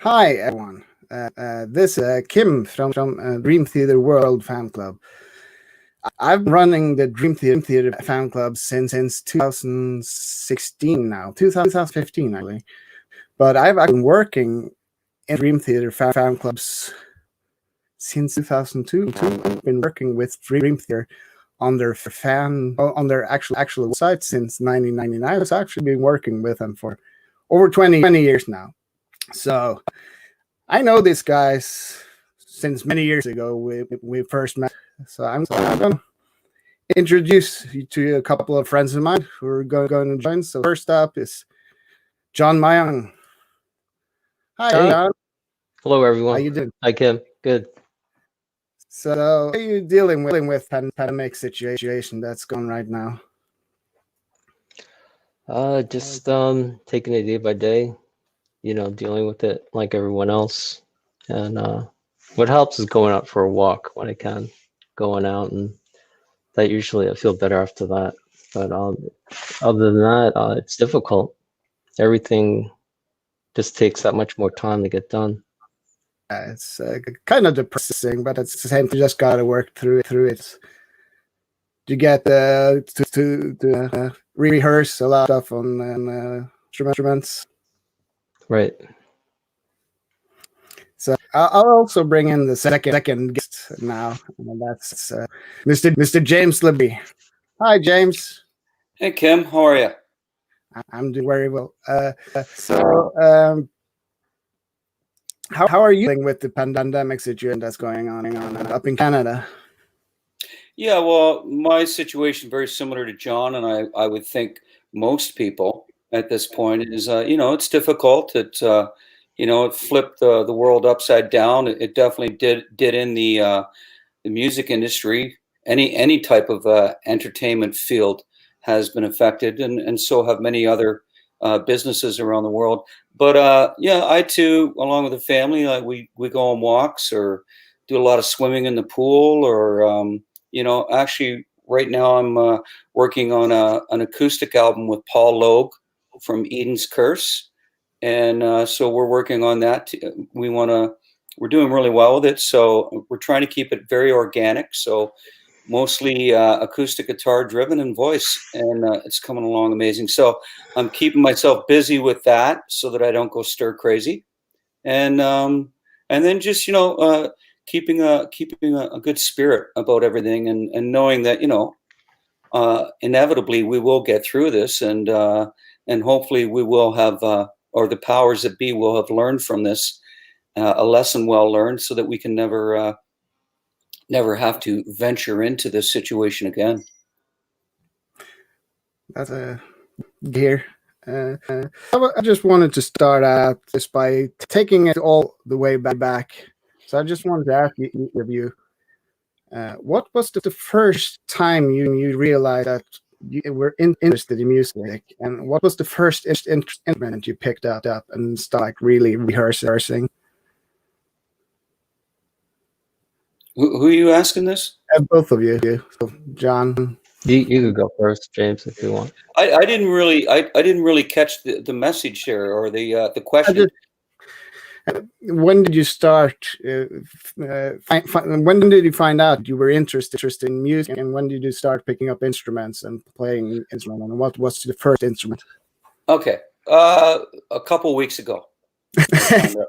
Hi, everyone. This is Kim from Dream Theater World Fan Club. I've been running the Dream Theater Fan Club since 2016 now, 2015 actually. But I've been working in Dream Theater fan clubs since 2002. I've been working with Dream Theater on their actual website since 1999. I've actually been working with them for over 20 years now. So I know these guys since many years ago. We first met. So I'm going to introduce you to a couple of friends of mine who are going to join. So first up is John Myung. Hi, Hey, John. hello How everyone. you doing? Hi Kim. Good. So how are you dealing with pandemic situation that's going right now? Just taking it day by day, dealing with it like everyone else. And what helps is going out for a walk when I can, going out, and that usually I feel better after that. But other than that, it's difficult. Everything just takes that much more time to get done. It's kind of depressing, but it's the same. You just got to work through it. You get to rehearse a lot of stuff on instruments. Right. So I'll also bring in the second guest now, and that's Mr. James LaBrie. Hi, James. Hey Kim, how are you? I'm doing very well. So, how are you dealing with the pandemic situation that's going on up in Canada? Yeah, well, my situation very similar to John, and I would think most people at this point is, it's difficult. It flipped the world upside down. It definitely did in the music industry. Any type of entertainment field has been affected, and so have many other businesses around the world. But yeah, I too, along with the family, we go on walks or do a lot of swimming in the pool, or actually, right now I'm working on an acoustic album with Paul Logue from Eden's Curse, and so we're working on that. We're doing really well with it, so we're trying to keep it very organic. So mostly acoustic guitar driven and voice, and it's coming along amazing. So I'm keeping myself busy with that so that I don't go stir crazy, and then just keeping a good spirit about everything, and knowing that inevitably we will get through this, and hopefully we will have or the powers that be will have learned from this, a lesson well learned, so that we can never have to venture into this situation again. That's a dear. I just wanted to start out just by taking it all the way back. So I just wanted to ask each of you, what was the first time you realized that you were interested in music, and what was the first instrument you picked up and started like really rehearsing? Who are you asking this? Both of you, so John. You could go first, James, if you want. I didn't really catch the message here, or the question. When did you start? When did you find out you were interested in music, and when did you start picking up instruments and playing instruments? And what was the first instrument? Okay, a couple weeks ago. I found out.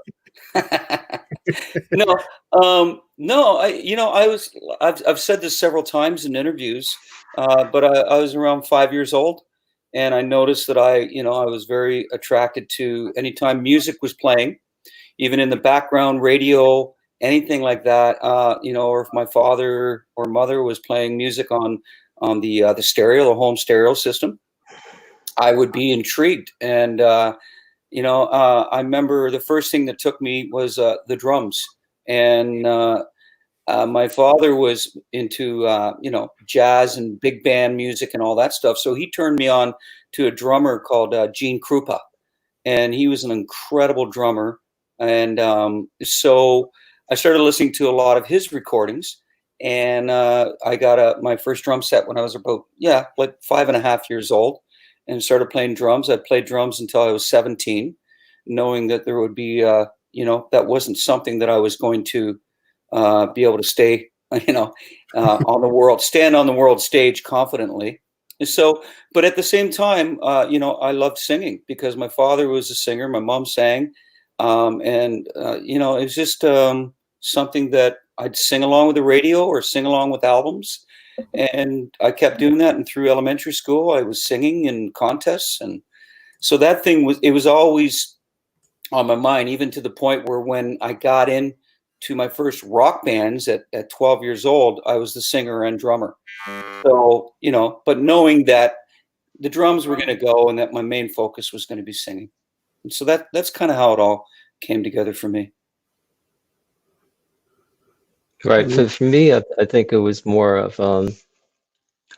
No, no. I've said this several times in interviews, but I was around 5 years old, and I noticed that I was very attracted to anytime music was playing, even in the background radio, anything like that. Or if my father or mother was playing music on the stereo, the home stereo system, I would be intrigued. And I remember the first thing that took me was the drums. And my father was into jazz and big band music and all that stuff. So he turned me on to a drummer called Gene Krupa, and he was an incredible drummer. And so I started listening to a lot of his recordings, and I got my first drum set when I was about like 5.5 years old, and started playing drums. I played drums until I was 17, knowing that there would be that wasn't something that I was going to be able to stay, stand on the world stage confidently. And so, but at the same time, I loved singing because my father was a singer, my mom sang, it was just something that I'd sing along with the radio or sing along with albums. And I kept doing that. And through elementary school, I was singing in contests. And so that thing was always on my mind, even to the point where when I got in to my first rock bands at 12 years old, I was the singer and drummer. So, but knowing that the drums were going to go and that my main focus was going to be singing. And so that's kind of how it all came together for me. Right. For me, I think it was more of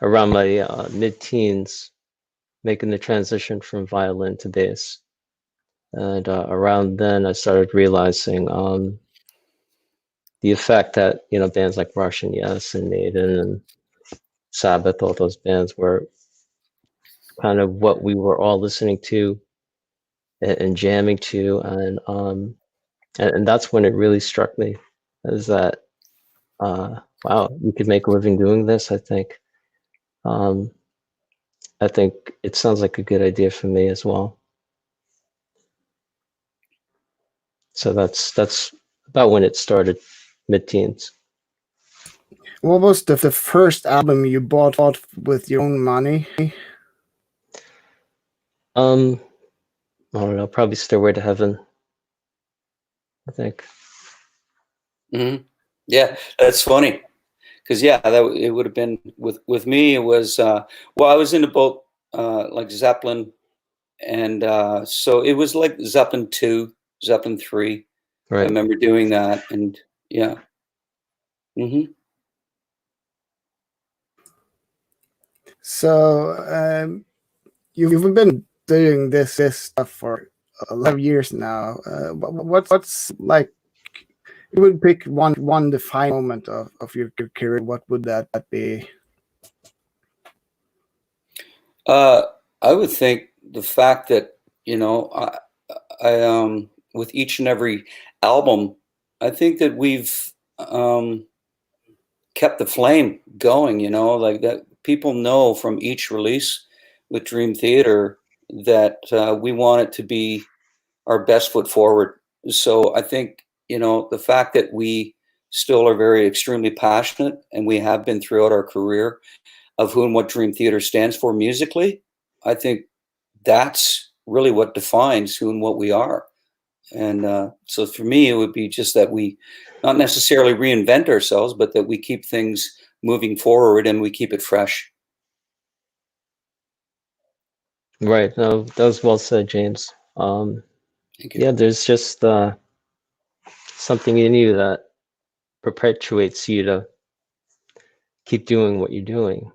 around my mid-teens, making the transition from violin to bass. And around then, I started realizing the effect that, bands like Rush and Yes and Maiden and Sabbath, all those bands were kind of what we were all listening to and jamming to. And that's when it really struck me, is that, wow, you could make a living doing this, I think. I think it sounds like a good idea for me as well. So that's about when it started, mid-teens. What was the first album you bought with your own money? I don't know, probably Stairway to Heaven, I think. Mm-hmm. Yeah, that's funny. Because it would have been with me. It was I was into both like Zeppelin, and so it was like Zeppelin 2, Zeppelin 3. Right. I remember doing that, and yeah. Mm-hmm. So you've been doing this stuff for a lot of years now. What's like? You would pick one defining moment of your career. What would that be? I would think the fact that I with each and every album, I think that we've kept the flame going. Like that. People know from each release with Dream Theater that we want it to be our best foot forward. So I think the fact that we still are very extremely passionate, and we have been throughout our career, of who and what Dream Theater stands for musically, I think that's really what defines who and what we are. And so for me, it would be just that we not necessarily reinvent ourselves, but that we keep things moving forward and we keep it fresh. Right. No, that was well said, James. Thank you. Yeah, there's just something in you that perpetuates you to keep doing what you're doing.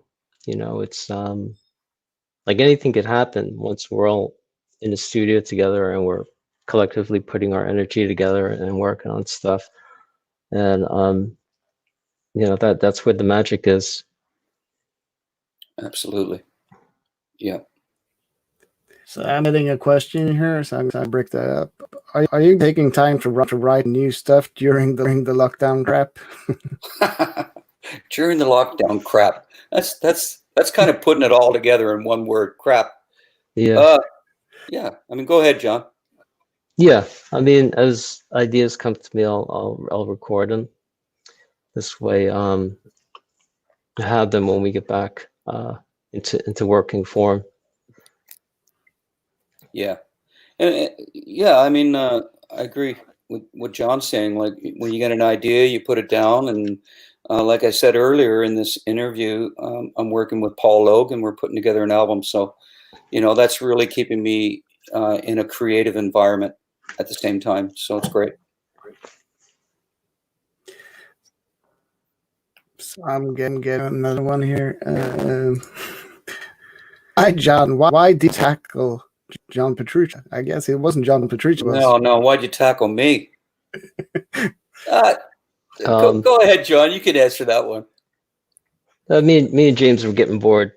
It's like anything could happen once we're all in the studio together and we're collectively putting our energy together and working on stuff. And that's where the magic is. Absolutely. Yeah. So I'm getting a question here, so I'm gonna break that up. Are you taking time to write new stuff during the lockdown crap? During the lockdown crap. That's kind of putting it all together in one word, crap. Yeah. Yeah. I mean, go ahead, John. Yeah. I mean, as ideas come to me, I'll record them. This way, I have them when we get back into working form. Yeah. And yeah, I mean, I agree with what John's saying. Like when you get an idea, you put it down. And like I said earlier in this interview, I'm working with Paul Logan. We're putting together an album. So, that's really keeping me in a creative environment at the same time. So it's great. So I'm getting another one here. Hi, John. Why did you tackle John Petrucci? I guess it wasn't John Petrucci. No. Why'd you tackle me? Go ahead, John. You can answer that one. Me and James were getting bored.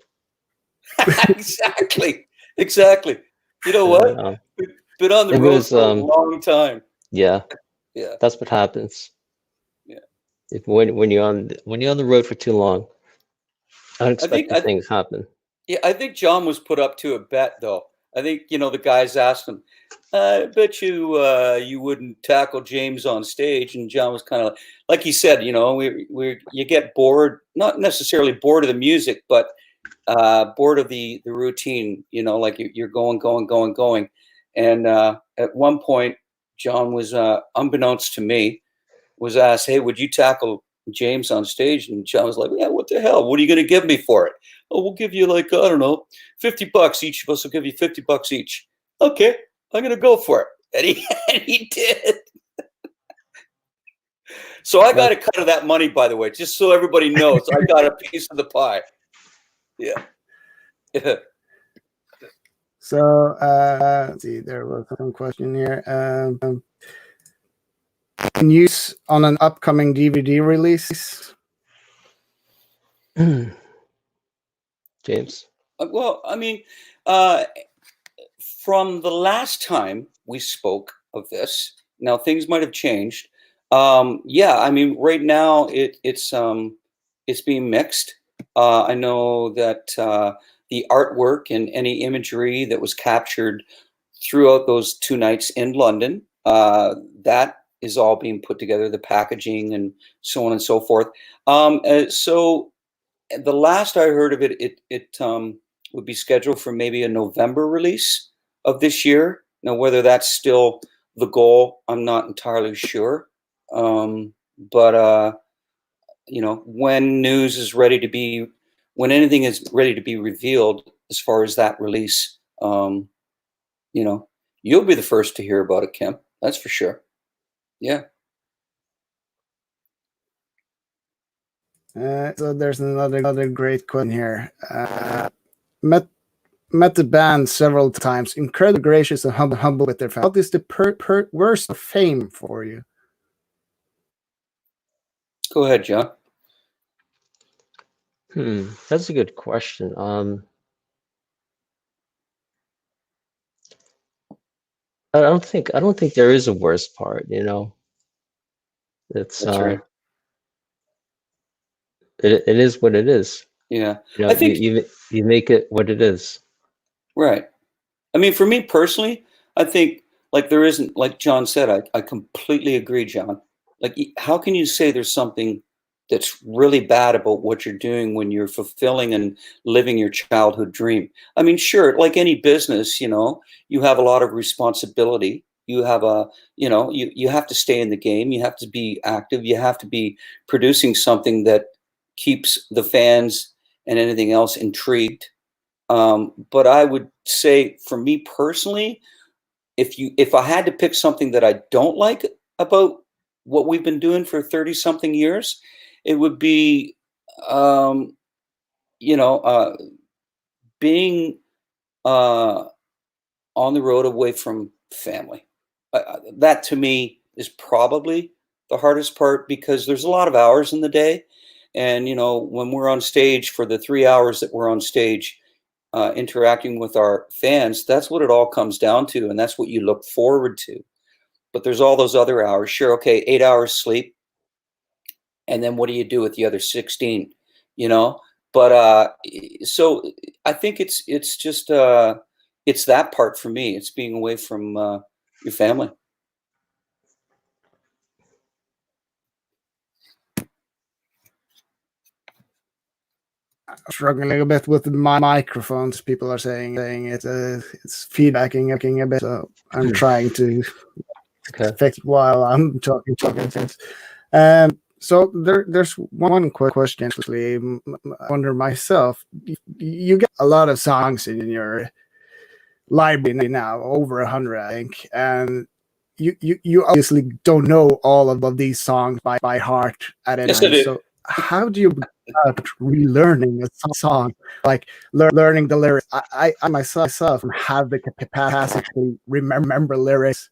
Exactly. You know what? Been on the road for a long time. Yeah, Yeah. that's what happens. Yeah. If when you're on the road for too long, I think unexpected things happen. Yeah, I think John was put up to a bet, though. I think the guys asked him, "I bet you you wouldn't tackle James on stage," and John was kind of like he said, we you get bored, not necessarily bored of the music, but bored of the routine. Like you're going, going, going, going, and at one point, John was unbeknownst to me was asked, "Hey, would you tackle James on stage?" And John was like, "Yeah, what the hell? What are you going to give me for it?" "Oh, we'll give you like, I don't know, $50 each of us will give you $50 each." "Okay, I'm going to go for it." And he, and he did. So I got a cut of that money, by the way, just so everybody knows. I got a piece of the pie. Yeah. So let's see, there was some question here. News on an upcoming DVD release. James. Well, I mean, uh, from the last time we spoke of this, now things might have changed. Yeah, I mean, right now it's being mixed. I know that the artwork and any imagery that was captured throughout those 2 nights in London, that is all being put together, the packaging and so on and so forth. So the last I heard of it, it would be scheduled for maybe a November release of this year. Now, whether that's still the goal, I'm not entirely sure. But when news is ready to be, when anything is ready to be revealed as far as that release, you know, you'll be the first to hear about it, Kim. That's for sure. Yeah. So there's another great question here. Met the band several times. Incredibly gracious and humble with their fans. What is the worst of fame for you? Go ahead, John. That's a good question. I don't think there is a worst part, It's That's right. it is what it is. Yeah. You I know, you think, you make it what it is. right. I mean, for me personally, I think like there isn't, like John said, I completely agree, John. Like, how can you say there's something that's really bad about what you're doing when you're fulfilling and living your childhood dream? I mean, sure, like any business, you have a lot of responsibility. You have you have to stay in the game. You have to be active. You have to be producing something that keeps the fans and anything else intrigued. But I would say for me personally, if I had to pick something that I don't like about what we've been doing for 30 something years, it would be um, you know, being uh, on the road away from family. That to me is probably the hardest part because there's a lot of hours in the day. And, when we're on stage for the 3 hours that we're on stage, interacting with our fans, that's what it all comes down to. And that's what you look forward to. But there's all those other hours. Sure, okay, 8 hours sleep. And then what do you do with the other 16? You know? But so I think it's just it's that part for me. It's being away from your family. Struggling a bit with the microphones. People are saying it's feedbacking a bit. So I'm trying to fix it while I'm talking. So there's one quick question actually. I wonder myself. You get a lot of songs in your library now, over 100, I think, and you obviously don't know all of these songs by heart at any Yes, I time. do. So how do you start relearning a song, like learning the lyrics? I myself have the capacity to remember lyrics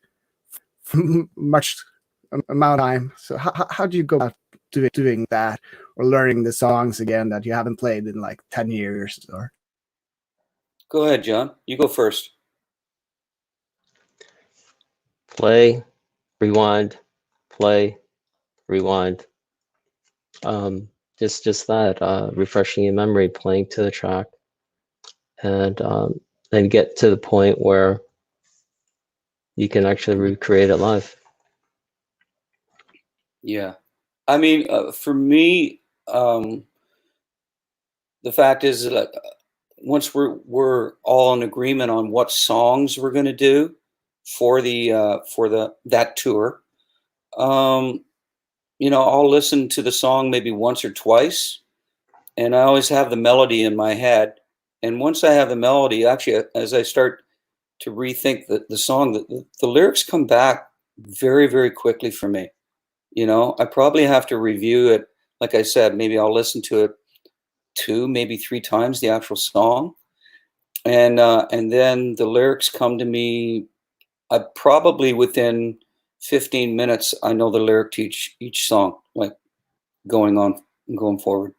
much amount of time. So how do you go about doing that or learning the songs again that you haven't played in like 10 years? Or Go ahead, John. You go first. Play, rewind, play, rewind. Just that, refreshing your memory, playing to the track, and get to the point where you can actually recreate it live. Yeah. I mean, for me, the fact is that once we're all in agreement on what songs we're going to do for that tour, I'll listen to the song maybe once or twice, and I always have the melody in my head. And once I have the melody, actually, as I start to rethink the song, the lyrics come back very, very quickly for me. I probably have to review it. Like I said, maybe I'll listen to it 2, maybe 3 times, the actual song. And then the lyrics come to me. I probably within 15 minutes, I know the lyric to each song, like going forward.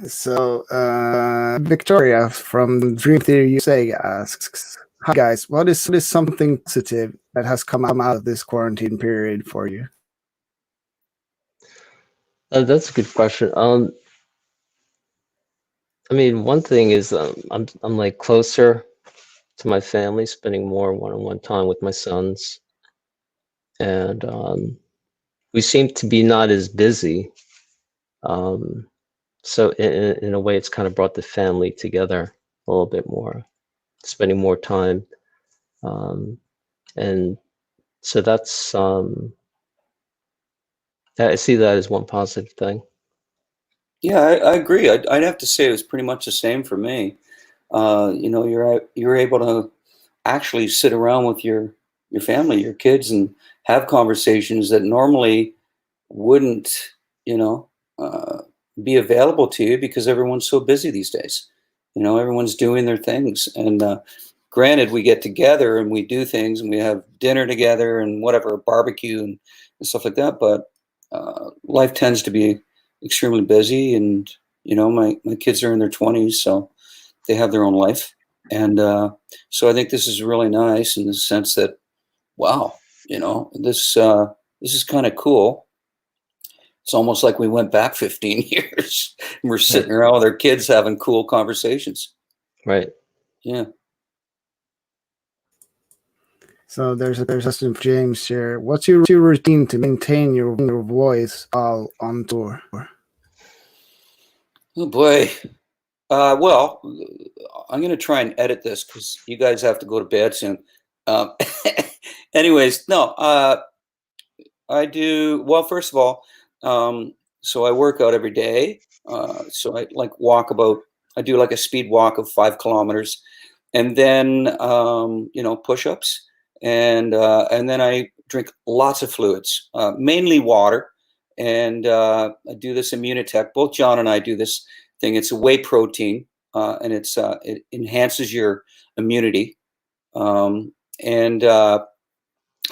So, Victoria from Dream Theater USA asks, "Hi guys, what is something positive that has come out of this quarantine period for you?" That's a good question. I mean, one thing is I'm like closer to my family, spending more one-on-one time with my sons, and we seem to be not as busy. So in a way, it's kind of brought the family together a little bit more, spending more time, and so that's I see that as one positive thing. Yeah, I agree. I'd have to say it was pretty much the same for me. You're able to actually sit around with your family, your kids, and have conversations that normally wouldn't, you know, uh, be available to you because everyone's so busy these days. Everyone's doing their things. And granted, we get together and we do things and we have dinner together and whatever, barbecue and stuff like that. But life tends to be extremely busy. And, my kids are in their 20s, so they have their own life. And so I think this is really nice in the sense that, wow, this is kind of cool. It's almost like we went back 15 years. And we're sitting around with our kids having cool conversations. Right. Yeah. So there's a question for James here. What's your routine to maintain your voice all on tour? Oh boy. Well, I'm going to try and edit this because you guys have to go to bed soon. Um, anyways, no, I do. Well, first of all, so I work out every day. So I like I do like a speed walk of 5 kilometers, and then, push-ups, and then I drink lots of fluids, mainly water. And I do this Immunitech. Both John and I do this thing. It's a whey protein, and it enhances your immunity. And I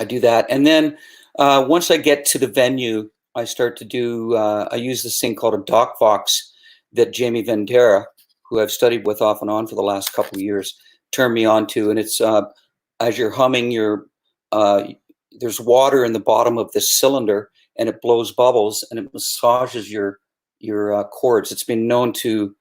do that, and then once I get to the venue, I start to do. I use this thing called a doc box that Jamie Vendera, who I've studied with off and on for the last couple of years, turned me on to, and it's as you're humming, there's water in the bottom of this cylinder, and it blows bubbles, and it massages your chords. It's been known to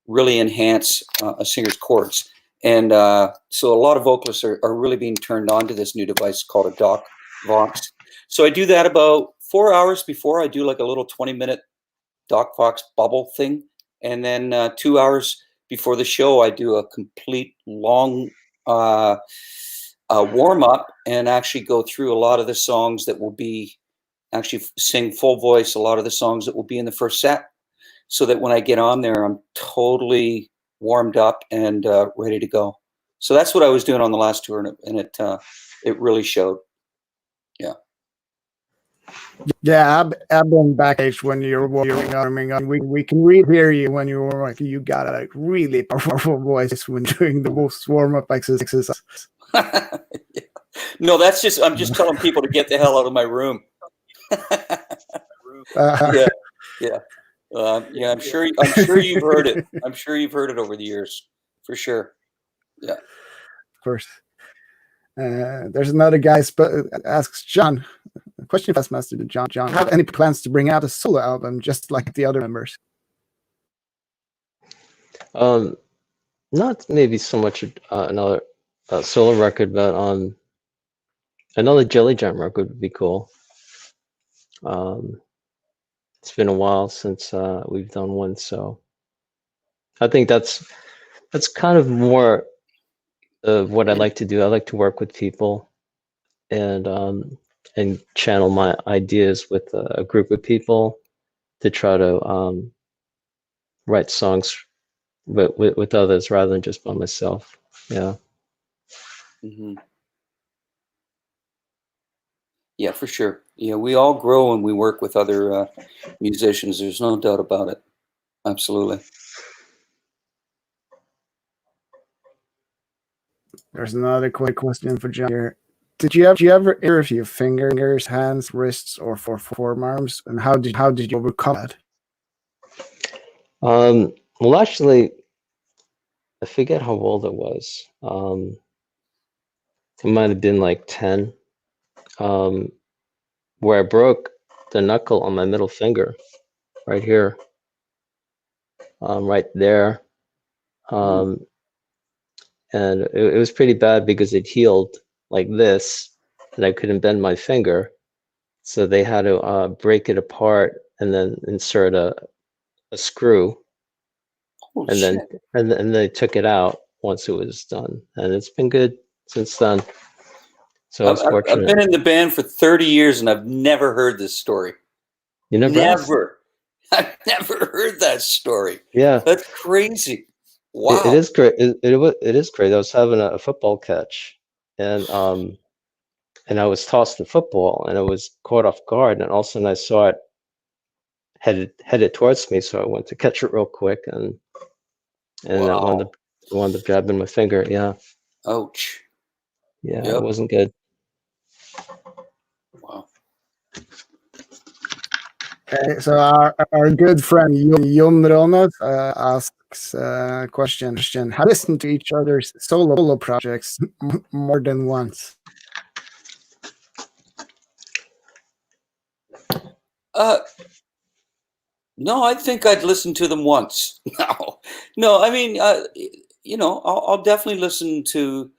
really enhance a singer's chords. And so a lot of vocalists are really being turned on to this new device called a Doc Vox. So I do that about 4 hours before. I do like a little 20-minute Doc Vox bubble thing. And then 2 hours before the show, I do a complete long warm up and actually go through a lot of the songs that will be actually sing full voice, a lot of the songs that will be in the first set, so that when I get on there, I'm totally warmed up and ready to go. So that's what I was doing on the last tour, and it really showed. Yeah. Yeah, I've been backstage when you're warming up. We can really hear you when you're like you got a really powerful voice when doing the most warm up exercises. No, I'm just telling people to get the hell out of my room. Yeah. Yeah. Yeah, I'm sure you've heard it. I'm sure you've heard it over the years, for sure. Yeah. Of course. There's another guy asks John, a question fast master to John. John, have any plans to bring out a solo album just like the other members? Not maybe so much another solo record, but another Jelly Jam record would be cool. It's been a while since we've done one, so I think that's kind of more of what I like to do. I like to work with people and channel my ideas with a group of people to try to write songs with others rather than just by myself. Yeah. Mm-hmm. Yeah, for sure. Yeah, we all grow when we work with other musicians. There's no doubt about it. Absolutely. There's another quick question for John here. Did you ever injure your fingers, hands, wrists, or forearms? And how did you overcome that? Well, actually, I forget how old it was. It might have been like 10, where I broke the knuckle on my middle finger, right here, right there. And it was pretty bad because it healed like this, and I couldn't bend my finger. So they had to break it apart and then insert a screw, and then they took it out once it was done, and it's been good since then. So I was fortunate. I've been in the band for 30 years, and I've never heard this story. You never? I've never heard that story. Yeah, that's crazy. Wow, it is great. It is great. I was having a football catch, and I was tossed the football, and I was caught off guard, and all of a sudden I saw it headed towards me, so I went to catch it real quick, and wow. I wound up jabbing my finger. Yeah. Ouch. Yeah, It wasn't good. Wow. Okay, so our good friend Jon Ronald asks a question. Have you listened to each other's solo projects more than once? No, I think I'd listen to them once. No. I mean, I'll definitely listen to.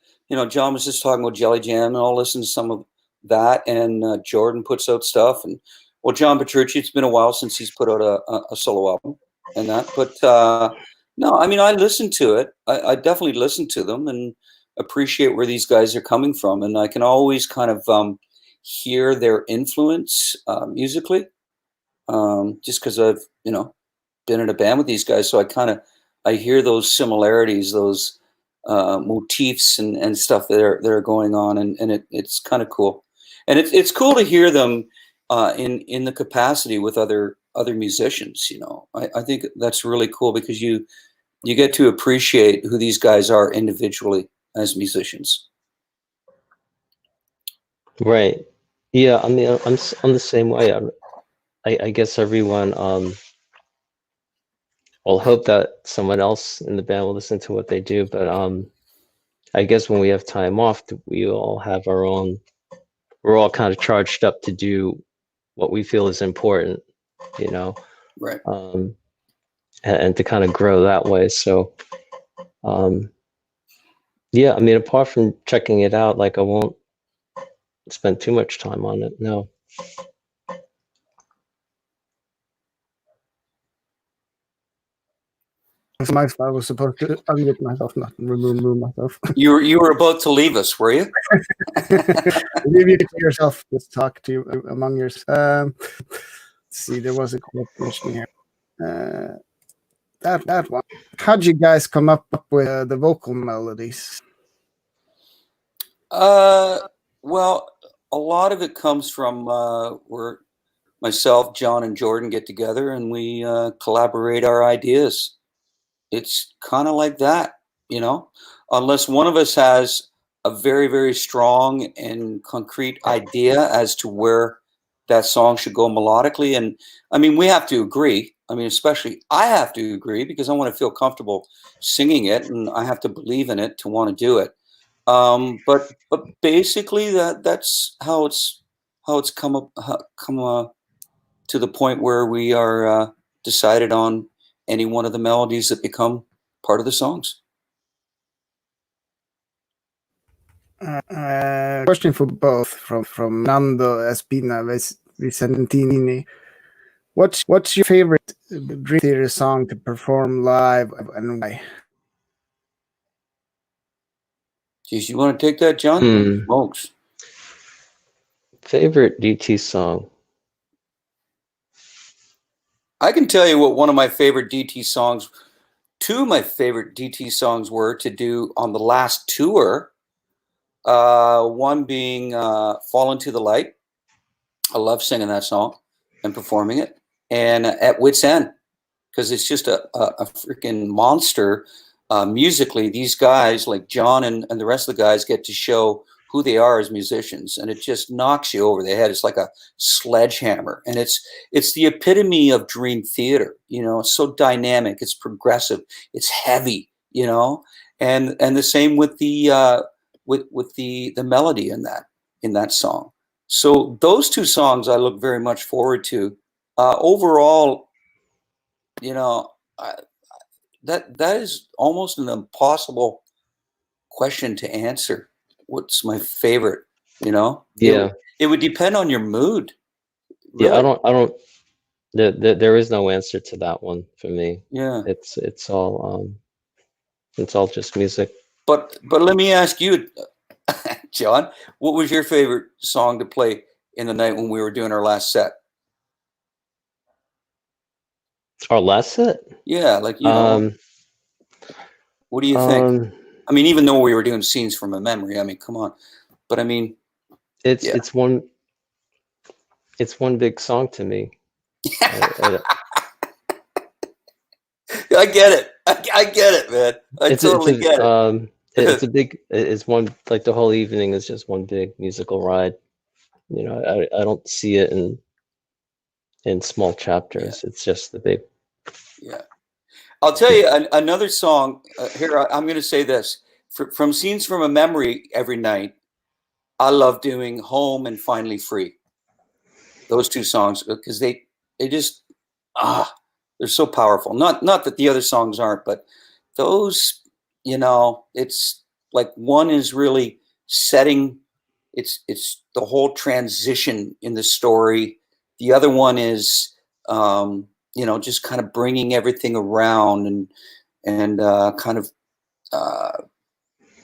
John was just talking about Jelly Jam, and I'll listen to some of that. And Jordan puts out stuff, and well, John Petrucci. It's been a while since he's put out a solo album and that. But no, I mean, I listen to it. I definitely listen to them and appreciate where these guys are coming from, and I can always kind of hear their influence musically. Just because I've been in a band with these guys, so I hear those similarities, those motifs and stuff that are going on, and it's kind of cool, and it's cool to hear them in the capacity with other musicians. I think that's really cool because you get to appreciate who these guys are individually as musicians. Right. Yeah. I mean, I'm the same way. I guess everyone will hope that someone else in the band will listen to what they do, but I guess when we have time off, we all have our own. We're all kind of charged up to do what we feel is important, Right. And to kind of grow that way. So, yeah, I mean, apart from checking it out, like I won't spend too much time on it. No. I was supposed to unmute myself, not remove myself. You were about to leave us, were you? Leave you to yourself. Just talk to you among yours. Let's see, there was a question here. That one. How'd you guys come up with the vocal melodies? Well, a lot of it comes from where myself, John, and Jordan get together and we collaborate our ideas. It's kind of like that, unless one of us has a very, very strong and concrete idea as to where that song should go melodically. And I mean, we have to agree. I mean, especially I have to agree because I want to feel comfortable singing it, and I have to believe in it to want to do it. But basically, that's how it's come up come to the point where we are decided on any one of the melodies that become part of the songs. Question for both from Nando Espina Vicentini. What's your favorite Dream Theater song to perform live and why? Geez, you want to take that, John? Hmm. Smokes. Favorite DT song? I can tell you what one of my favorite DT songs, two of my favorite DT songs were to do on the last tour. One being Fall Into the Light. I love singing that song and performing it. And At Wit's End, because it's just a freaking monster. Musically, these guys like John and the rest of the guys get to show who they are as musicians, and it just knocks you over the head. It's like a sledgehammer, and it's the epitome of dream theater. You know, it's so dynamic, it's progressive, it's heavy. You know, and the same with the with the melody in that song. So those two songs I look very much forward to. Overall, you know, that is almost an impossible question to answer. What's my favorite? You know, Yeah. it would depend on your mood. Yeah, Really. I don't. There is no answer to that one for me. Yeah. It's all just music. But let me ask you, John, what was your favorite song to play in the night when we were doing our last set? Our last set? Yeah, like you know, what do you think? I mean, even though we were doing scenes from a memory, I mean, come on. But I mean, yeah. it's one big song to me. I get it. I get it, man. I totally get it. It's one, like the whole evening is just one big musical ride. You know, I don't see it in small chapters. Yeah. It's just the big. Yeah. I'll tell you another song here. I'm going to say this from Scenes from a Memory every night. I love doing Home and Finally Free. Those two songs because they just they're so powerful. Not that the other songs aren't, but those, you know, it's like one is really setting. It's the whole transition in the story. The other one is you know, just kind of bringing everything around and kind of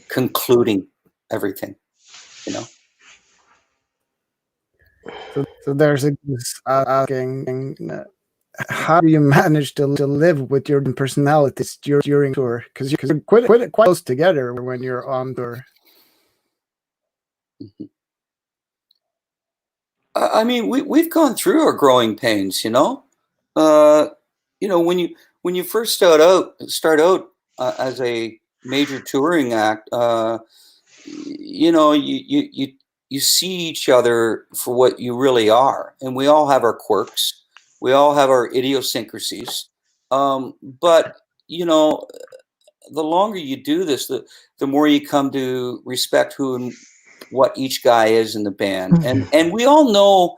concluding everything, you know. So there's a asking, how do you manage to live with your personalities during tour? Because you're quite close together when you're on tour. Mm-hmm. I mean, we've gone through our growing pains, you know. You know, when you first start out as a major touring act, you know, you see each other for what you really are, and we all have our quirks, we all have our idiosyncrasies. But you know, the longer you do this, the more you come to respect who and what each guy is in the band, and we all know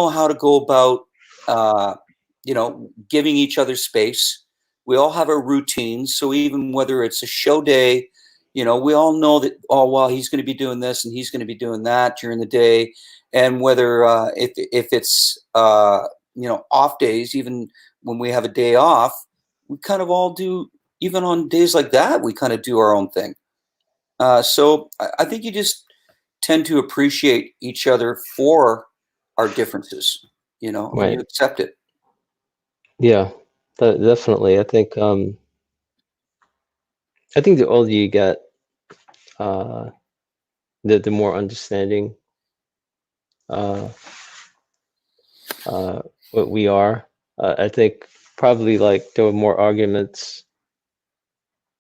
how to go about you know, giving each other space. We all have our routines, so even whether it's a show day, you know, we all know that, oh well, he's going to be doing this and he's going to be doing that during the day, and whether if it's you know, off days, even when we have a day off, we kind of all do. Even on days like that, we kind of do our own thing. So I think you just tend to appreciate each other for our differences, you know, and you Right. accept it. Yeah, definitely. I think the older you get, the more understanding what we are. I think probably like there were more arguments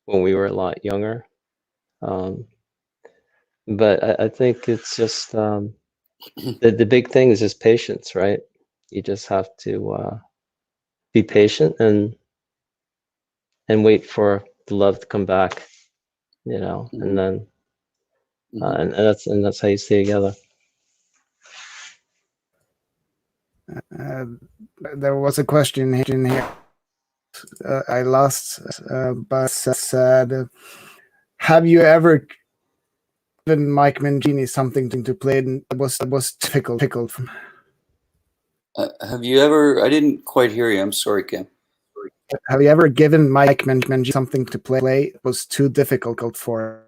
when we were a lot younger. But I think it's just the big thing is just patience, right? You just have to be patient and wait for the love to come back, you know, and then and that's how you stay together. Uh, there was a question here. I lost, but said, "Have you ever given Mike Mangini something to play that was difficult from?" Have you ever? I didn't quite hear you. I'm sorry, Kim. Have you ever given Mike Mangini something to play that was too difficult for?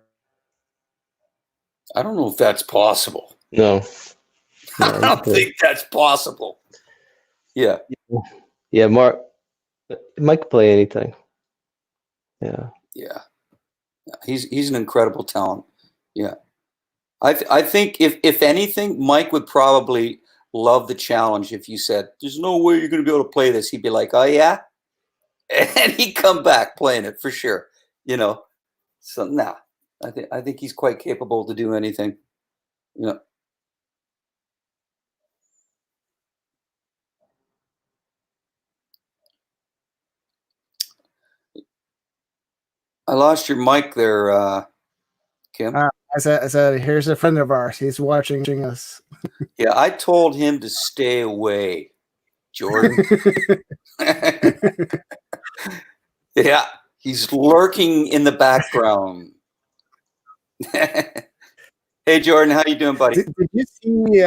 I don't know if that's possible. No, I don't think that's possible. Yeah. Yeah, Mark. Mike could play anything. Yeah. Yeah. He's an incredible talent. Yeah. I think if anything, Mike would probably love the challenge if you said, "There's no way you're going to be able to play this." He'd be like, "Oh yeah," and he'd come back playing it for sure. You know. So nah, I think he's quite capable to do anything. Yeah. I lost your mic there, Kim. I said, here's a friend of ours. He's watching us. Yeah, I told him to stay away, Jordan. Yeah, he's lurking in the background. Hey, Jordan, how you doing, buddy? Did you see?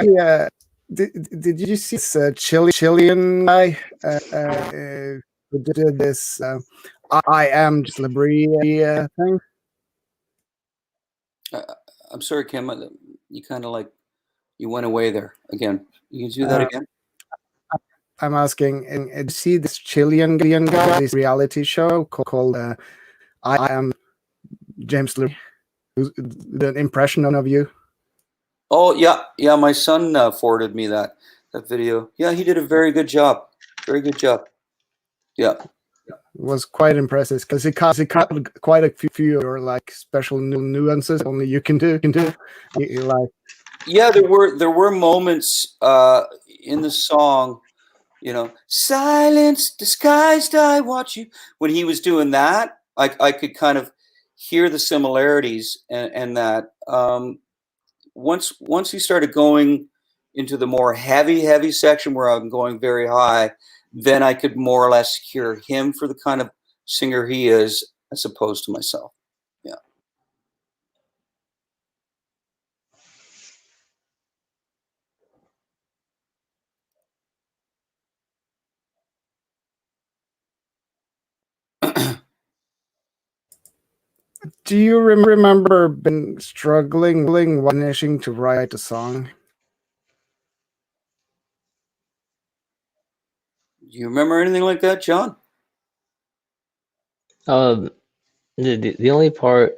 Did you see this Chilean guy who did this? I am just LaBrie thing. I'm sorry, Kim. You kind of like you went away there again. You can do that again. I'm asking, and see this Chilean guy, this reality show called I Am James LaBrie, who's the impression of you. Oh yeah. My son forwarded me that video. Yeah, he did a very good job. Very good job. Yeah. It was quite impressive because it caught quite a few or like special nuances only you can do. You like. Yeah, there were moments in the song, you know, silence disguised I watch you. When he was doing that, I could kind of hear the similarities and that once he started going into the more heavy section where I'm going very high, then I could more or less hear him for the kind of singer he is as opposed to myself. Yeah. Do you remember been struggling finishing to write a song? Do you remember anything like that, John? The only part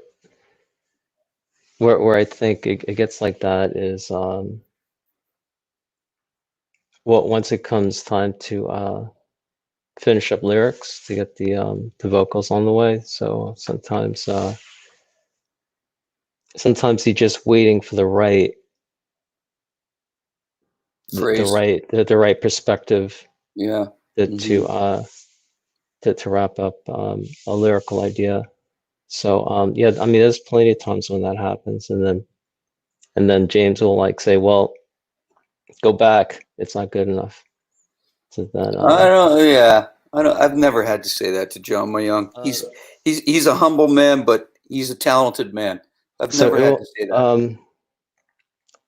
where I think it gets like that is well, once it comes time to finish up lyrics to get the vocals on the way. So sometimes you're just waiting for the right Phrase. the right perspective Yeah. to wrap up a lyrical idea. So yeah, I mean, there's plenty of times when that happens, and then James will like say, "Well, go back. It's not good enough." So then, I don't. Yeah, I don't. I've never had to say that to John Myung. He's a humble man, but he's a talented man. I've never had to say that.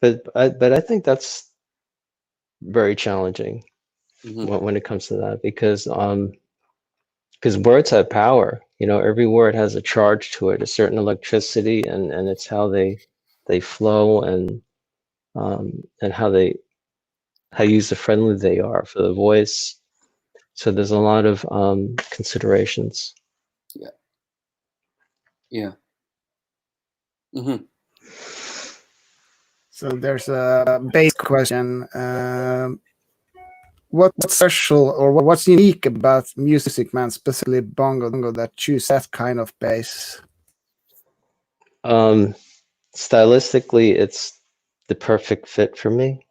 But I think that's very challenging when it comes to that because words have power. You know, every word has a charge to it, a certain electricity, and it's how they flow and how user friendly they are for the voice. So there's a lot of considerations. Yeah. Yeah. Mm-hmm. So there's a base question. What's special or what's unique about Music Man, specifically bongo, that choose that kind of bass? Stylistically, it's the perfect fit for me,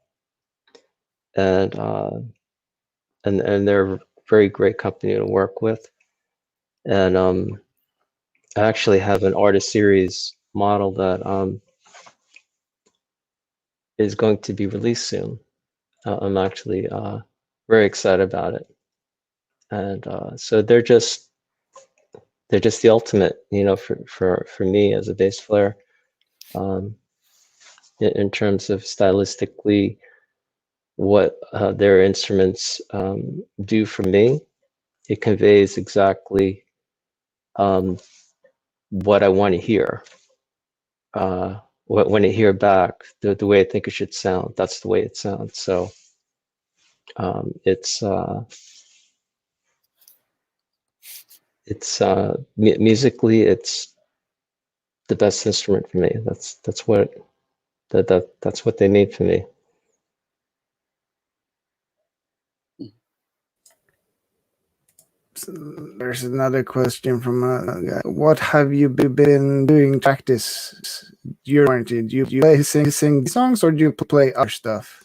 and they're very great company to work with. And I actually have an artist series model that is going to be released soon. I'm actually very excited about it. And so they're just the ultimate, you know, for me as a bass player, in terms of stylistically what their instruments do for me. It conveys exactly what I want to hear. When I hear back the way I think it should sound, that's the way it sounds. So it's musically, it's the best instrument for me. That's what that's what they made for me. There's another question from what have you been doing to practice during quarantine? Do you play sing songs or do you play other stuff?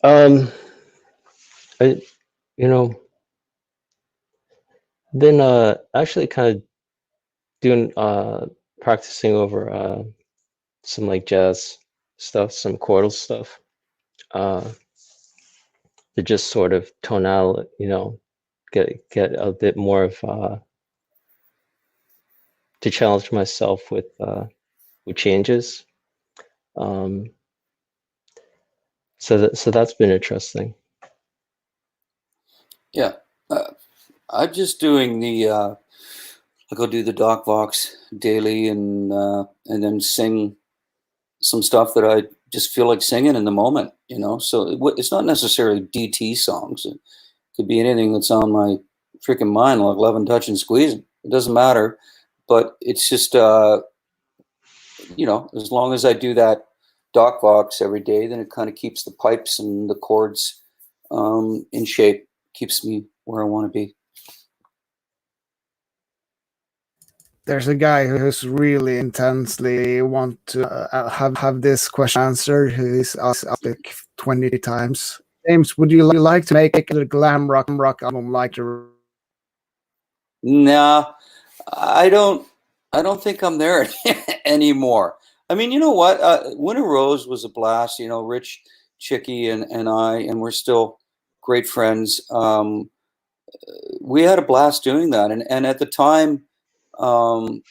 I you know been actually kind of doing practicing over some like jazz stuff, some chordal stuff. To just sort of tone out, you know, get a bit more of to challenge myself with changes. So that's been interesting. Yeah, I'm just doing the. I go do the Doc Vox daily, and then sing some stuff that I just feel like singing in the moment. You know, so it's not necessarily DT songs. It could be anything that's on my freaking mind, like loving, touching, squeezing. It doesn't matter, but it's just you know, as long as I do that Doc Vox every day, then it kind of keeps the pipes and the chords in shape, keeps me where I want to be. There's a guy who's really intensely want to have this question answered. He's asked like 20 times. James, would you like to make a glam rock album like the? Nah, I don't. I don't think I'm there anymore. I mean, you know what? Winter Rose was a blast. You know, Rich, Chicky, and I, and we're still great friends. We had a blast doing that, and at the time, um,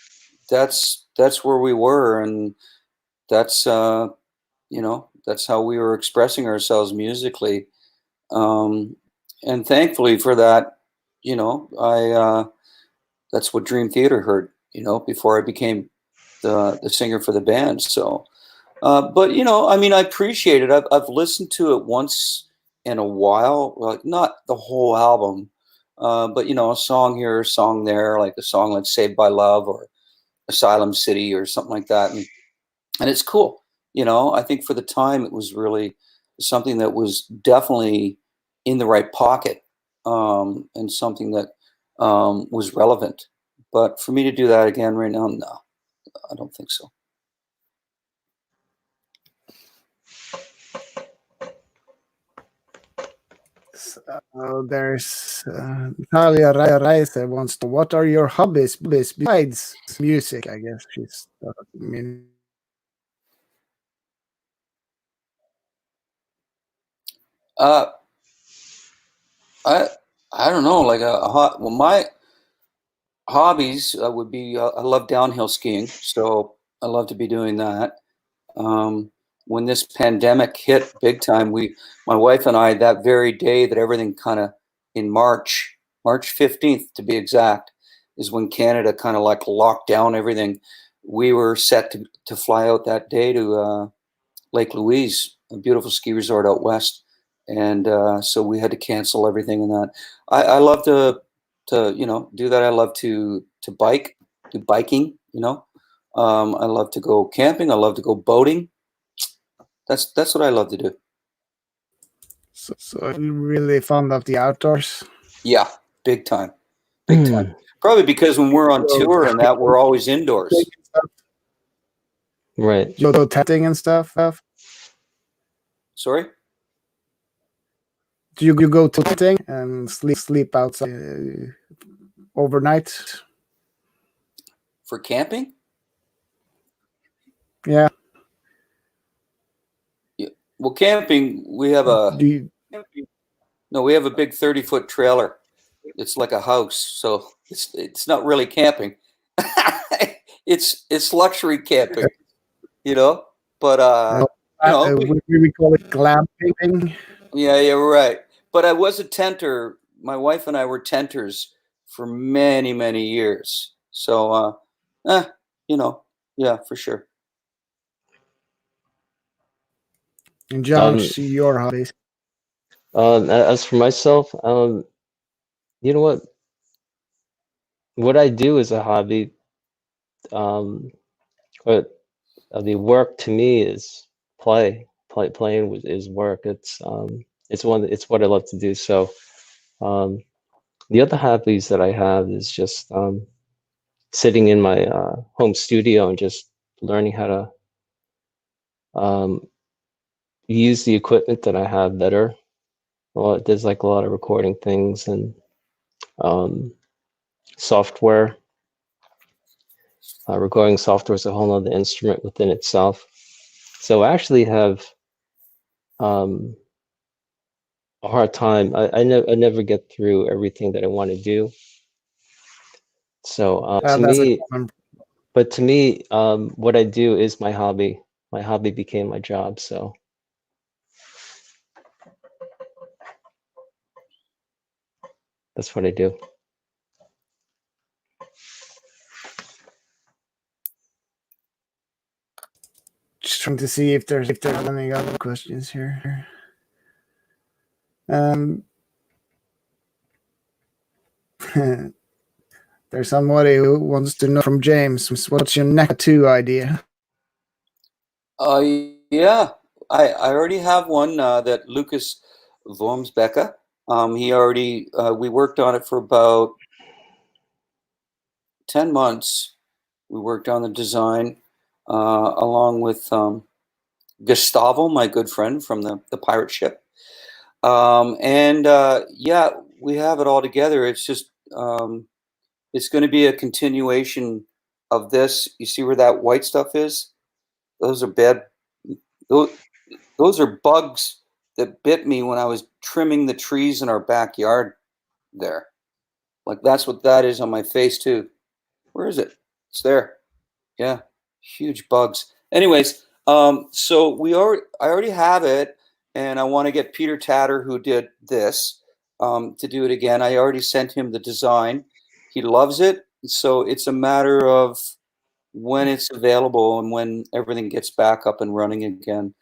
that's where we were, and that's you know, that's how we were expressing ourselves musically. Um, and thankfully for that, you know, I that's what Dream Theater heard, you know, before I became the singer for the band. So, but you know, I mean, I appreciate it. I've listened to it once in a while, like not the whole album, but you know, a song here, a song there, like a song like "Saved by Love" or "Asylum City" or something like that, and it's cool. You know, I think for the time it was really something that was definitely in the right pocket, and something that was relevant. But for me to do that again right now, no, I don't think so. There's Natalia Reise wants to know what are your hobbies besides music? I guess she's mean. Uh, I I don't know, like well, my hobbies would be I love downhill skiing, so I love to be doing that. Um, when this pandemic hit big time, my wife and I, that very day that everything kind of in March 15th to be exact, is when Canada kind of like locked down everything. We were set to fly out that day to Lake Louise, a beautiful ski resort out west, and so we had to cancel everything. And that I love to you know do that. I love to bike, do biking. You know, I love to go camping. I love to go boating. That's what I love to do. So I'm really fond of the outdoors. Yeah, big time, big time. Probably because when we're on tour and that, we're always indoors. Right. You go tenting and stuff. Sorry. Do you go to hunting and sleep outside overnight? For camping? Yeah. Yeah. Well, camping, we have a Do you, no, we have a big 30-foot trailer. It's like a house, so it's not really camping. It's luxury camping, you know. But uh, you know, we call it glamping. yeah, yeah, right. But I was a tenter. My wife and I were tenters for many, many years. So, eh, you know, yeah, for sure. And John, Um, see your hobbies. as for myself, you know what? What I do is a hobby. Um, but the work to me is play. Is work. It's what I love to do. So um, the other hobbies that I have is just sitting in my home studio and just learning how to um, use the equipment that I have better. Well, there's like a lot of recording things and um, software. Recording software is a whole other instrument within itself. So I actually have um, a hard time. I never get through everything that I want to do. So That's a common. to me, what I do is my hobby. My hobby became my job. So that's what I do. Just trying to see if there's any other questions here. There's somebody who wants to know from James, what's your next tattoo idea? Uh, yeah, I already have one that Lucas Wormsbecker. He already we worked on it for about 10 months. We worked on the design along with Gustavo, my good friend from the pirate ship. And yeah, we have it all together. It's just it's going to be a continuation of this. You see where that white stuff is? Those are bad. Those, those are bugs that bit me when I was trimming the trees in our backyard there. Like that's what that is on my face too. Where is it? It's there. Yeah, huge bugs. Anyways, so I already have it, and I want to get Peter Tatter, who did this, to do it again. I already sent him the design. He loves it, so it's a matter of when it's available and when everything gets back up and running again.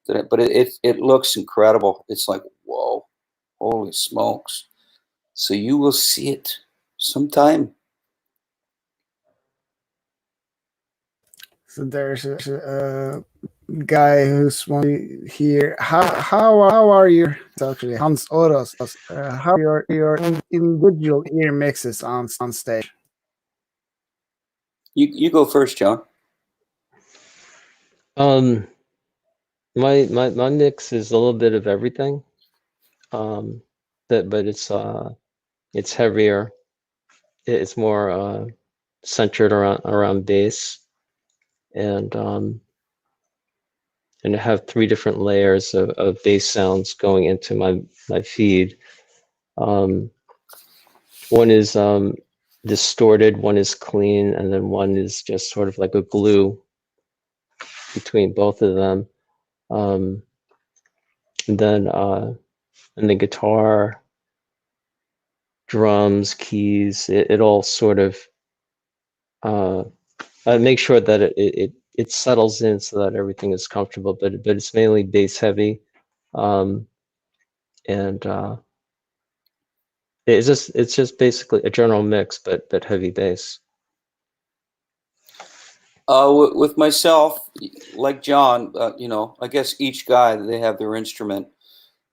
But it looks incredible. It's like, whoa, holy smokes! So you will see it sometime. So there's a guy who's wanting to hear how are your, it's actually Hans Oros, how are your individual ear mixes on stage? You go first, John. Um, my mix is a little bit of everything. Um, but it's heavier. It's more centered around bass, and I have three different layers of bass sounds going into my feed. Um, one is distorted, one is clean, and then one is just sort of like a glue between both of them. Um, and then and the guitar, drums, keys, it all sort of uh, make sure that it settles in so that everything is comfortable. But it's mainly bass heavy, um, and it's just basically a general mix, but heavy bass. With myself, like John, I guess each guy they have their instrument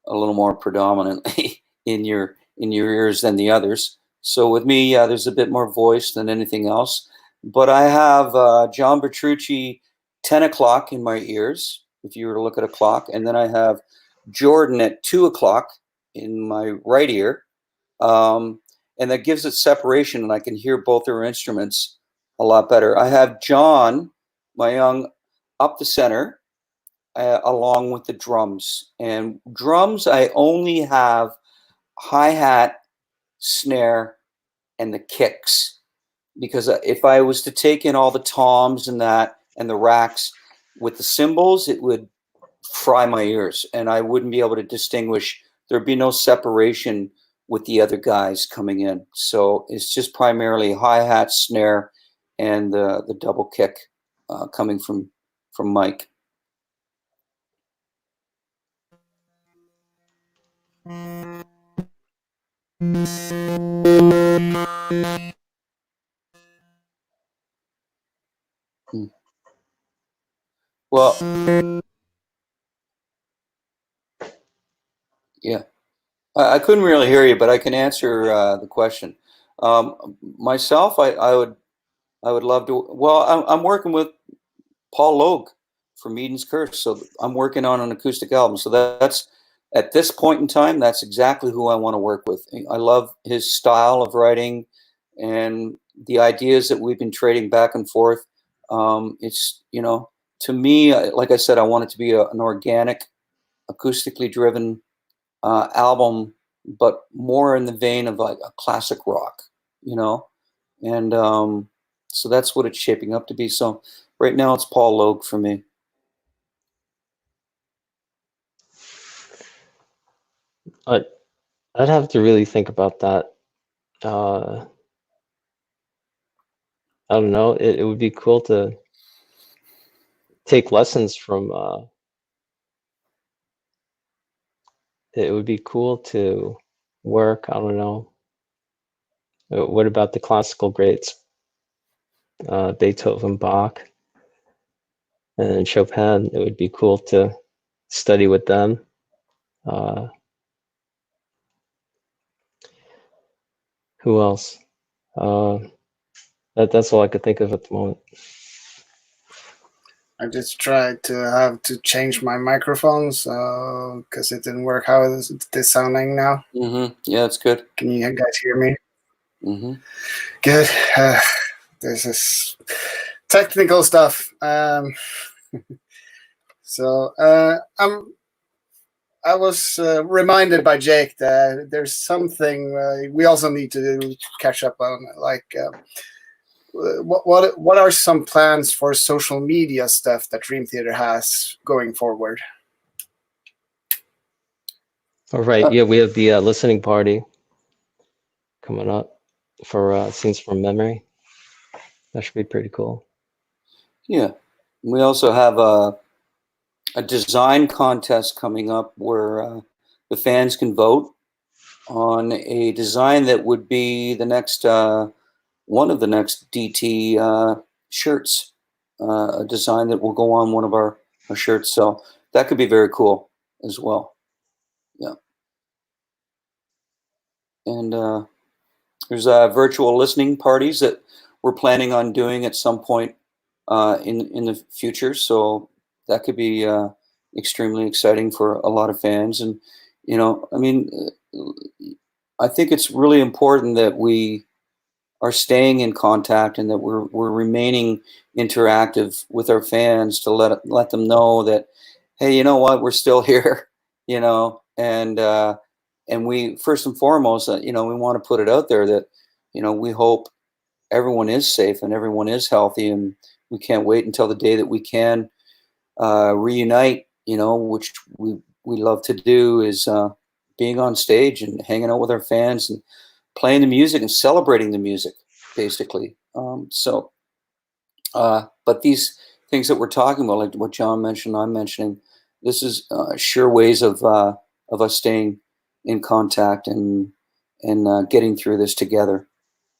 a little more predominantly in your ears than the others. So with me, yeah, there's a bit more voice than anything else. But I have John Petrucci 10 o'clock in my ears, if you were to look at a clock, and then I have Jordan at 2 o'clock, in my right ear, and that gives it separation, and I can hear both their instruments a lot better. I have John Myung up the center, along with the drums. And drums, I only have hi-hat, snare, and the kicks, because if I was to take in all the toms and that and the racks with the cymbals, it would fry my ears, and I wouldn't be able to distinguish. There'd be no separation with the other guys coming in. So it's just primarily hi-hat, snare, and the double kick coming from Mike. Well, yeah, I couldn't really hear you, but I can answer the question. Myself, I would love to. Well, I'm working with Paul Logue from Eden's Curse, so I'm working on an acoustic album. So that's at this point in time, that's exactly who I want to work with. I love his style of writing and the ideas that we've been trading back and forth. It's, to me, like I said, I want it to be an organic, acoustically driven album, but more in the vein of like a classic rock, you know, and so that's what it's shaping up to be. So right now, it's Paul Logue for me. I'd have to really think about that. I don't know. It would be cool to take lessons from. It would be cool to work. I don't know. What about the classical greats? Beethoven, Bach, and Chopin. It would be cool to study with them. Who else? That's all I could think of at the moment. I just tried to have to change my microphone, so because it didn't work. How is this sounding now? Mm-hmm. Yeah, it's good. Can you guys hear me? Mm-hmm. Good. This is technical stuff. I was reminded by Jake that there's something we also need to catch up on, like. What are some plans for social media stuff that Dream Theater has going forward? All right. Yeah, we have the listening party coming up for Scenes from Memory. That should be pretty cool. Yeah. We also have a design contest coming up where the fans can vote on a design that would be the next one of the next DT shirts, a design that will go on one of our shirts. So that could be very cool as well. Yeah. And there's virtual listening parties that we're planning on doing at some point in the future. So that could be extremely exciting for a lot of fans. And, I mean, I think it's really important that we are staying in contact and that we're remaining interactive with our fans to let them know that, hey, you know what, we're still here, and we, first and foremost, we want to put it out there that, we hope everyone is safe and everyone is healthy, and we can't wait until the day that we can reunite, which we love to do, is being on stage and hanging out with our fans and playing the music and celebrating the music, basically. But these things that we're talking about, like what John mentioned, I'm mentioning, this is sure ways of us staying in contact and getting through this together,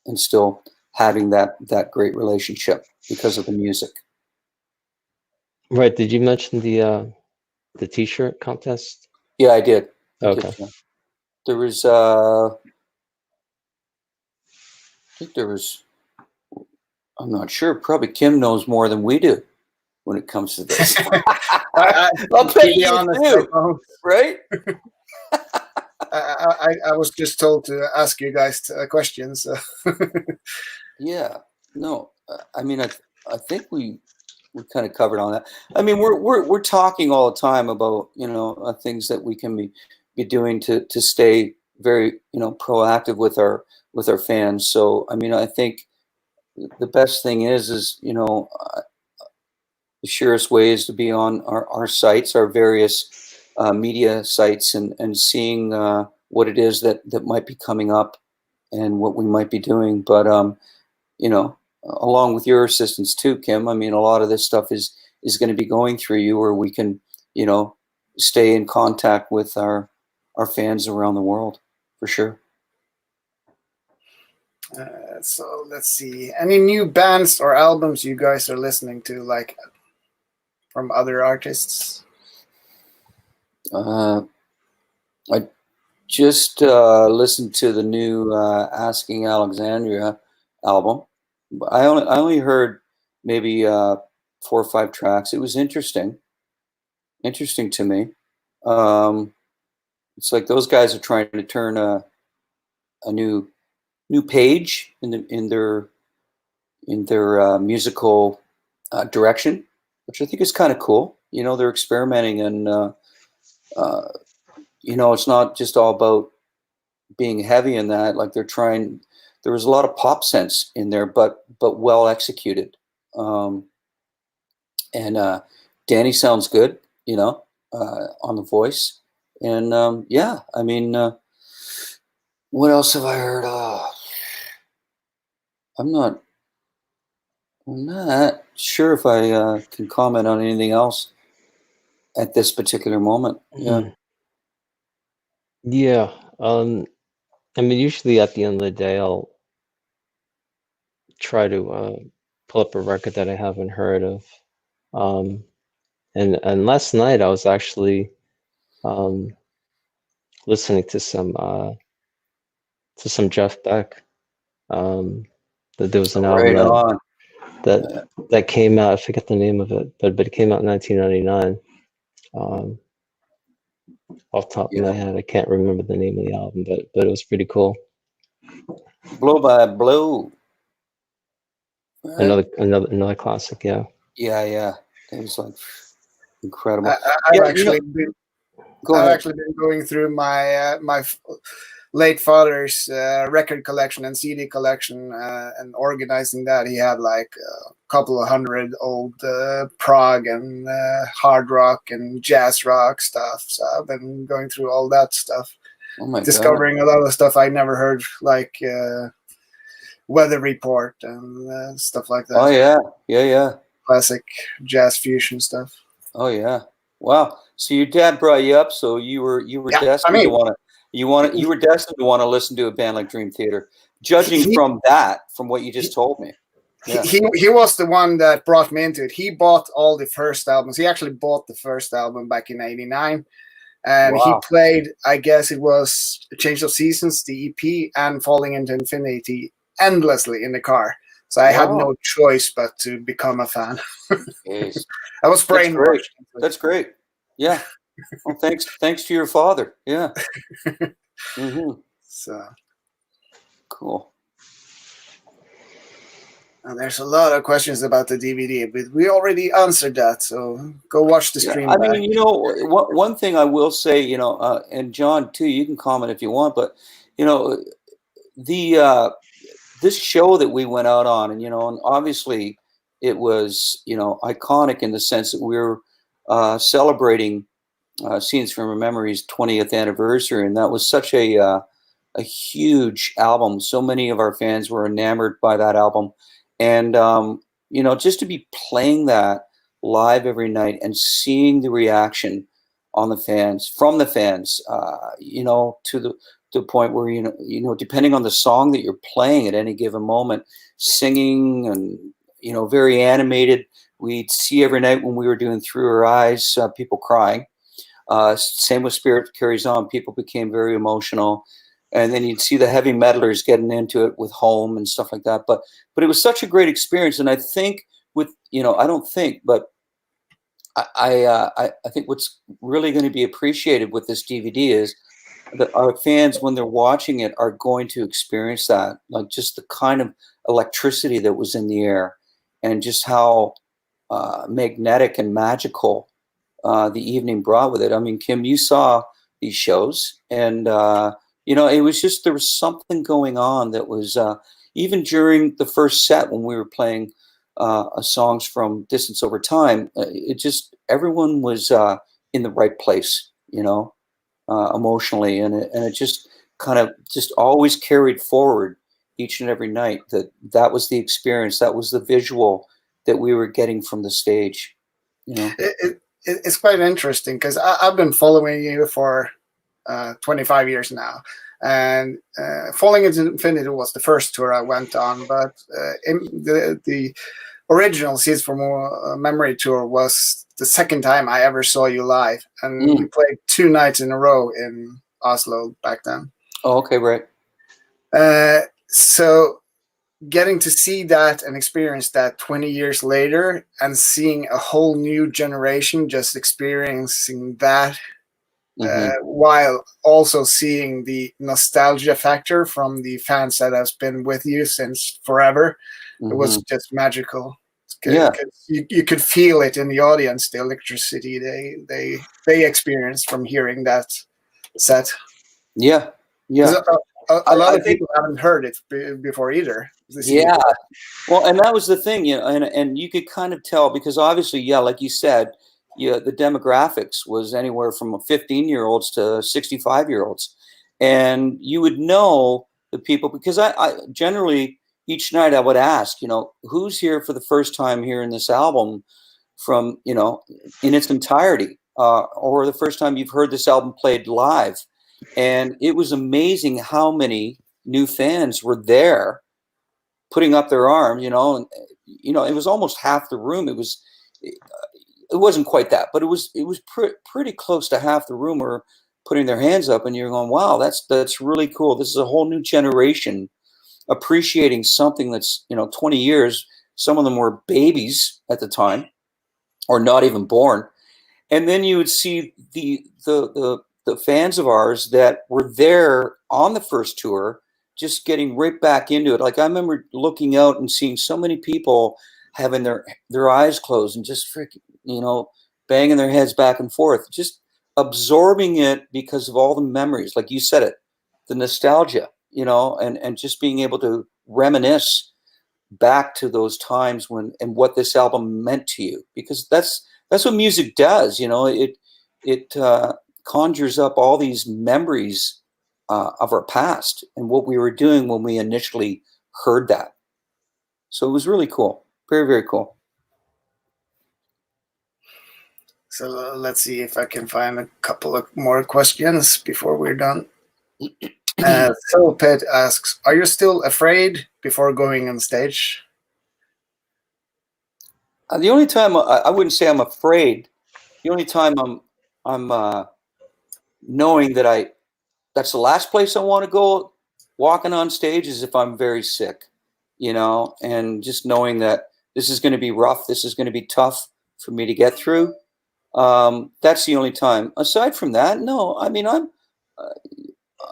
and still having that great relationship because of the music. Right. Did you mention the T-shirt contest? Yeah, I did. Okay. There was I think there was, I'm not sure, probably Kim knows more than we do when it comes to this. I'll bet you honest, do, right? I was just told to ask you guys questions. So. Yeah, no, I mean, I think we kind of covered on that. I mean, we're talking all the time about things that we can be doing to stay very proactive with our fans. So I mean, I think the best thing is the surest way is to be on our sites, our various media sites, and seeing what it is that might be coming up and what we might be doing. But along with your assistance too, Kim. I mean, a lot of this stuff is going to be going through you, where we can, stay in contact with our fans around the world, for sure. So let's see. Any new bands or albums you guys are listening to, like from other artists? I just listened to the new Asking Alexandria album. I only heard maybe 4 or 5 tracks. It was interesting to me. It's like those guys are trying to turn a new page in their musical direction, which I think is kind of cool. They're experimenting, and it's not just all about being heavy in that. Like they're trying. There was a lot of pop sense in there, but well executed. And Danny sounds good, on the voice. And yeah, I mean, what else have I heard? I'm not sure if I can comment on anything else at this particular moment. Yeah. Yeah. I mean, usually at the end of the day, I'll try to pull up a record that I haven't heard of. And last night I was actually listening to some Jeff Beck. There was an album Right on. that came out. I forget the name of it, but it came out in 1999. Off the top of my head, I can't remember the name of the album, but it was pretty cool. Blow by Blow. Right? Another classic, yeah. Yeah. It was like incredible. I've actually been going through my late father's record collection and CD collection and organizing that. He had like a couple of hundred old prog and hard rock and jazz rock stuff. So I've been going through all that stuff, discovering a lot of stuff I never heard, like Weather Report and stuff like that. Oh yeah. Classic jazz fusion stuff. Oh yeah. Wow. So your dad brought you up, so you were destined to want to. You were destined to want to listen to a band like Dream Theater, judging from what you just told me. Yeah. He was the one that brought me into it. He bought all the first albums. He actually bought the first album back in '89, and he played, I guess it was A Change of Seasons, the EP, and Falling into Infinity endlessly in the car. So I had no choice but to become a fan. I was brainwashed. That's great. Yeah. Well, thanks to your father. Yeah. So cool. And there's a lot of questions about the DVD, but we already answered that. So go watch the stream. I mean, one thing I will say, and John too, you can comment if you want, but this show that we went out on, and obviously it was iconic in the sense that we were celebrating Scenes from a Memory's 20th anniversary, and that was such a huge album. So many of our fans were enamored by that album, and just to be playing that live every night and seeing the reaction on the fans, from the fans, to the point where depending on the song that you're playing at any given moment, singing and very animated. We'd see every night when we were doing Through Her Eyes, people crying. Same with Spirit Carries On. People became very emotional, and then you'd see the heavy metalers getting into it with Home and stuff like that. But it was such a great experience, and I think I don't think, but I think what's really going to be appreciated with this DVD is that our fans, when they're watching it, are going to experience that, like just the kind of electricity that was in the air, and just how magnetic and magical the evening brought with it. I mean, Kim, you saw these shows, and it was just, there was something going on that was even during the first set when we were playing songs from Distance Over Time. It just, everyone was in the right place, emotionally, and it just kind of just always carried forward each and every night. That was the experience, that was the visual that we were getting from the stage. It's quite interesting because I've been following you for 25 years now, and Falling into Infinity was the first tour I went on, but the original Seeds for More Memory tour was the second time I ever saw you live, and we played 2 nights in a row in Oslo back then. Oh, okay, right. So getting to see that and experience that 20 years later, and seeing a whole new generation just experiencing that, while also seeing the nostalgia factor from the fans that has been with you since forever, it was just magical. Yeah, you could feel it in the audience, the electricity they experienced from hearing that set. Yeah. A lot of people haven't heard it before either. Yeah. Well, and that was the thing, and you could kind of tell, because obviously, like you said, the demographics was anywhere from 15-year-olds to 65-year-olds. And you would know the people, because I generally, each night I would ask, who's here for the first time hearing this album from, in its entirety, or the first time you've heard this album played live. And it was amazing how many new fans were there putting up their arms, and it was almost half the room. It wasn't quite that, but it was pretty close to half the room were putting their hands up, and you're going, wow, that's really cool. This is a whole new generation appreciating something that's 20 years. Some of them were babies at the time, or not even born. And then you would see the fans of ours that were there on the first tour, just getting right back into it. Like, I remember looking out and seeing so many people having their eyes closed and just freaking, banging their heads back and forth, just absorbing it because of all the memories. Like you said it, the nostalgia, and just being able to reminisce back to those times when, and what this album meant to you, because that's what music does. It conjures up all these memories of our past and what we were doing when we initially heard that. So it was really cool. Very, very cool. So let's see if I can find a couple of more questions before we're done. Phil Pitt asks, are you still afraid before going on stage? The only time I wouldn't say I'm afraid. The only time I'm knowing that that's the last place I want to go walking on stage is if I'm very sick, and just knowing that this is going to be rough. This is going to be tough for me to get through. That's the only time. Aside from that, no. I mean,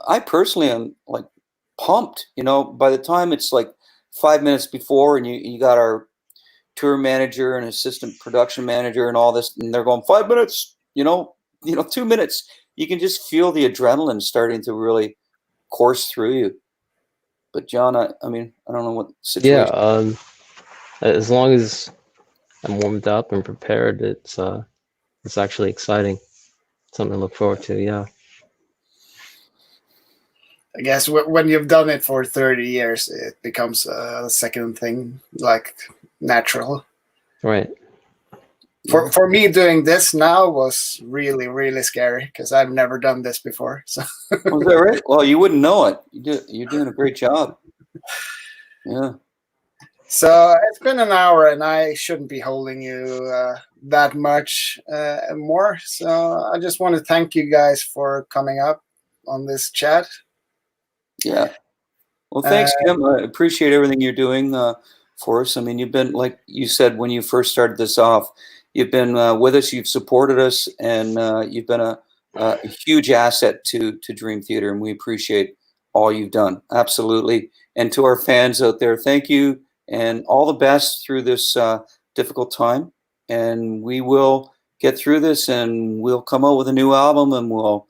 I personally am like pumped. By the time it's like 5 minutes before, and you got our tour manager and assistant production manager and all this, and they're going 5 minutes. 2 minutes. You can just feel the adrenaline starting to really course through you. But John, I mean, I don't know what situation. Yeah. As long as I'm warmed up and prepared, it's actually exciting. Something to look forward to. Yeah. I guess when you've done it for 30 years, it becomes a second thing, like natural. Right. For me, doing this now was really, really scary because I've never done this before. So. Was that right? Well, you wouldn't know it. You're doing a great job. Yeah. So it's been an hour, and I shouldn't be holding you that much more. So I just want to thank you guys for coming up on this chat. Yeah. Well, thanks, Kim. I appreciate everything you're doing for us. I mean, you've been, like you said, when you first started this off, you've been with us, you've supported us, and you've been a a huge asset to Dream Theater, and we appreciate all you've done. Absolutely. And to our fans out there, thank you, and all the best through this difficult time. And we will get through this, and we'll come out with a new album, and we'll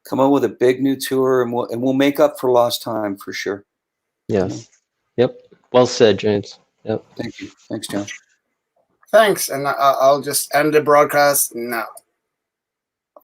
come out with a big new tour, and we'll make up for lost time for sure. Yes. Yep. Well said, James. Yep. Thank you. Thanks, John. Thanks, and I'll just end the broadcast now.